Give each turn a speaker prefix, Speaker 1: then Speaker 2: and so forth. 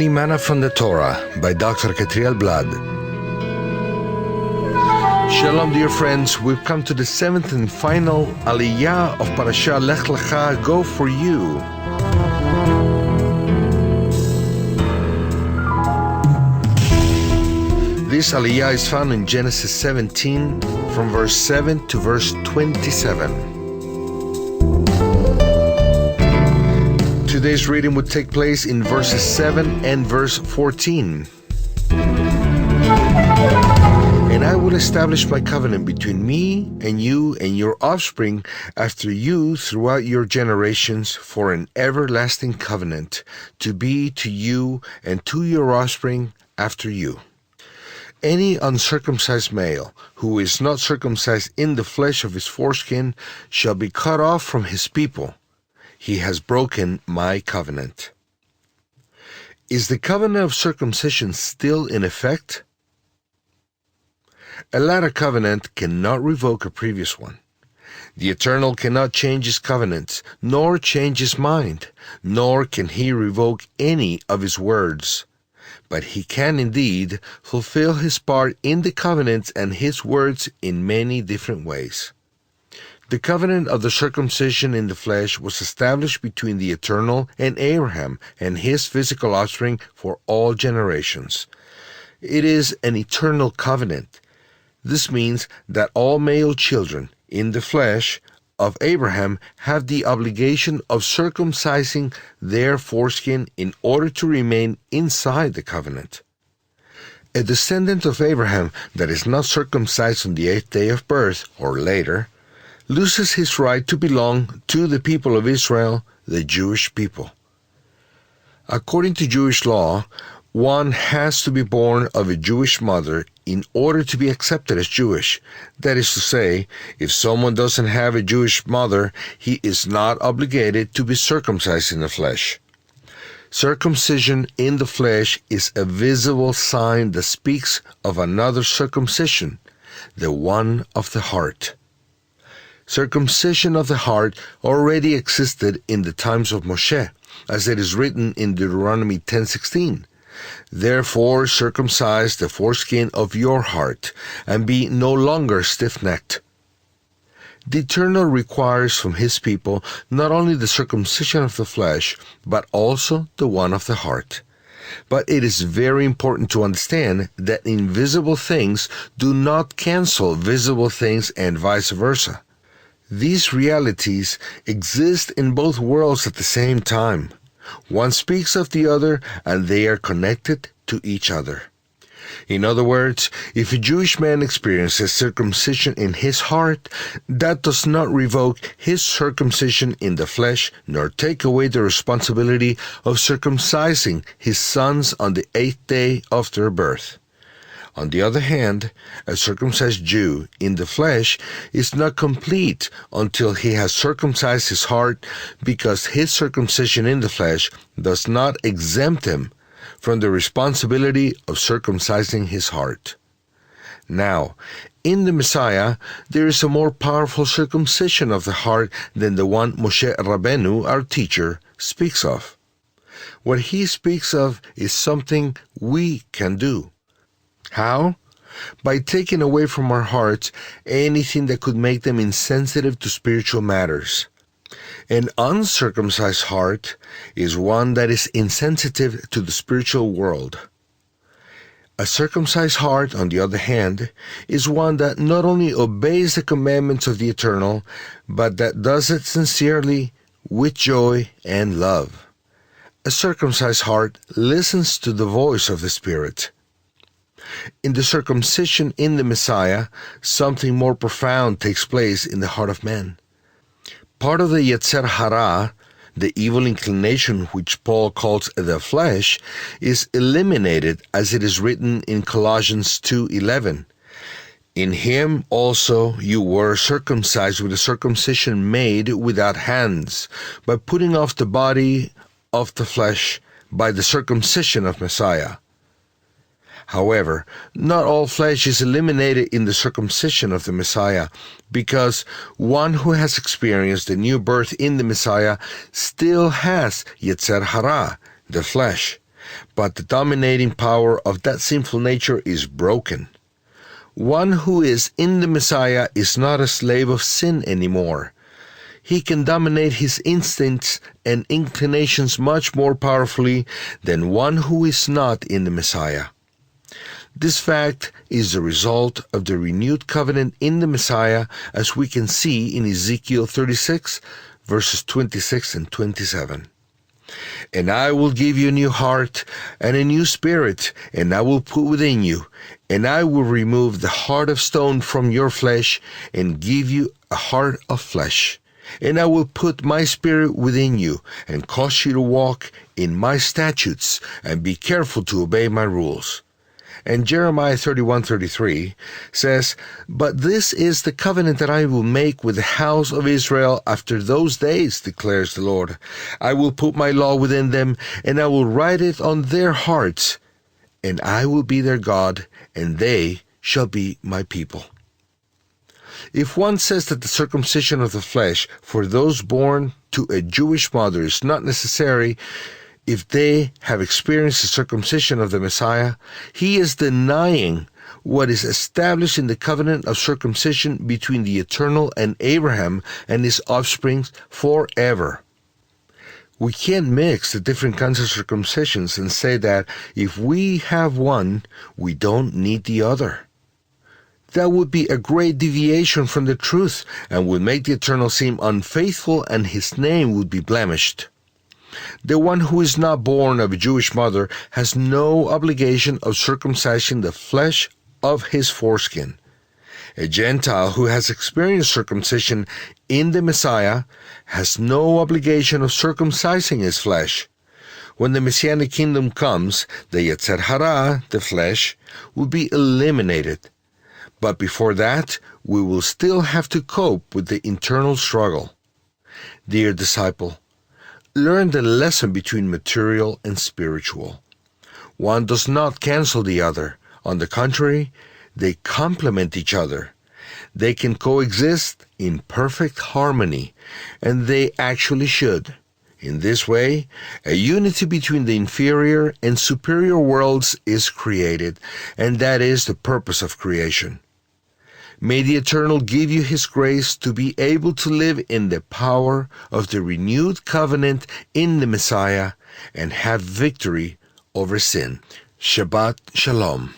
Speaker 1: Daily Manna from the Torah by Dr. Ketriel Blad. Shalom, dear friends. We've come to the seventh and final Aliyah of Parashah Lechá, Go for You. This Aliyah is found in Genesis 17 from verse 7 to verse 27. Today's reading would take place in verses 7 and verse 14. And I will establish my covenant between me and you and your offspring after you throughout your generations for an everlasting covenant, to be to you and to your offspring after you. Any uncircumcised male who is not circumcised in the flesh of his foreskin shall be cut off from his people. He has broken my covenant. Is the covenant of circumcision still in effect? A latter covenant cannot revoke a previous one. The Eternal cannot change his covenants, nor change his mind, nor can he revoke any of his words. But he can indeed fulfill his part in the covenants and his words in many different ways. The covenant of the circumcision in the flesh was established between the Eternal and Abraham and his physical offspring for all generations. It is an eternal covenant. This means that all male children in the flesh of Abraham have the obligation of circumcising their foreskin in order to remain inside the covenant. A descendant of Abraham that is not circumcised on the 8th day of birth or later loses his right to belong to the people of Israel, the Jewish people. According to Jewish law, one has to be born of a Jewish mother in order to be accepted as Jewish. That is to say, if someone doesn't have a Jewish mother, he is not obligated to be circumcised in the flesh. Circumcision in the flesh is a visible sign that speaks of another circumcision, the one of the heart. Circumcision of the heart already existed in the times of Moshe, as it is written in Deuteronomy 10:16. Therefore circumcise the foreskin of your heart, and be no longer stiff-necked. The Eternal requires from his people not only the circumcision of the flesh, but also the one of the heart. But it is very important to understand that invisible things do not cancel visible things and vice versa. These realities exist in both worlds at the same time. One speaks of the other, and they are connected to each other. In other words, if a Jewish man experiences circumcision in his heart, that does not revoke his circumcision in the flesh, nor take away the responsibility of circumcising his sons on the 8th day of their birth. On the other hand, a circumcised Jew in the flesh is not complete until he has circumcised his heart, because his circumcision in the flesh does not exempt him from the responsibility of circumcising his heart. Now, in the Messiah, there is a more powerful circumcision of the heart than the one Moshe Rabbeinu, our teacher, speaks of. What he speaks of is something we can do. How? By taking away from our hearts anything that could make them insensitive to spiritual matters. An uncircumcised heart is one that is insensitive to the spiritual world. A circumcised heart, on the other hand, is one that not only obeys the commandments of the Eternal, but that does it sincerely, with joy and love. A circumcised heart listens to the voice of the Spirit. In the circumcision in the Messiah, something more profound takes place in the heart of man. Part of the Yetzer Hara, the evil inclination which Paul calls the flesh, is eliminated, as it is written in Colossians 2:11. In him also you were circumcised with a circumcision made without hands, by putting off the body of the flesh by the circumcision of Messiah. However, not all flesh is eliminated in the circumcision of the Messiah, because one who has experienced the new birth in the Messiah still has Yetzer Hara, the flesh, but the dominating power of that sinful nature is broken. One who is in the Messiah is not a slave of sin anymore. He can dominate his instincts and inclinations much more powerfully than one who is not in the Messiah. This fact is the result of the renewed covenant in the Messiah, as we can see in Ezekiel 36, verses 26 and 27. And I will give you a new heart and a new spirit, and I will put within you, and I will remove the heart of stone from your flesh, and give you a heart of flesh. And I will put my spirit within you, and cause you to walk in my statutes, and be careful to obey my rules. And Jeremiah 31:33 says, But this is the covenant that I will make with the house of Israel after those days, declares the Lord. I will put my law within them, and I will write it on their hearts, and I will be their God, and they shall be my people. If one says that the circumcision of the flesh for those born to a Jewish mother is not necessary, if they have experienced the circumcision of the Messiah, he is denying what is established in the covenant of circumcision between the Eternal and Abraham and his offspring forever. We can't mix the different kinds of circumcisions and say that if we have one, we don't need the other. That would be a great deviation from the truth and would make the Eternal seem unfaithful, and his name would be blemished. The one who is not born of a Jewish mother has no obligation of circumcising the flesh of his foreskin. A Gentile who has experienced circumcision in the Messiah has no obligation of circumcising his flesh. When the Messianic kingdom comes, the Yetzer Hara, the flesh, will be eliminated. But before that, we will still have to cope with the internal struggle. Dear disciple, learn the lesson between material and spiritual. One does not cancel the other. On the contrary, they complement each other. They can coexist in perfect harmony, and they actually should. In this way, a unity between the inferior and superior worlds is created, and that is the purpose of creation. May the Eternal give you His grace to be able to live in the power of the renewed covenant in the Messiah and have victory over sin. Shabbat Shalom.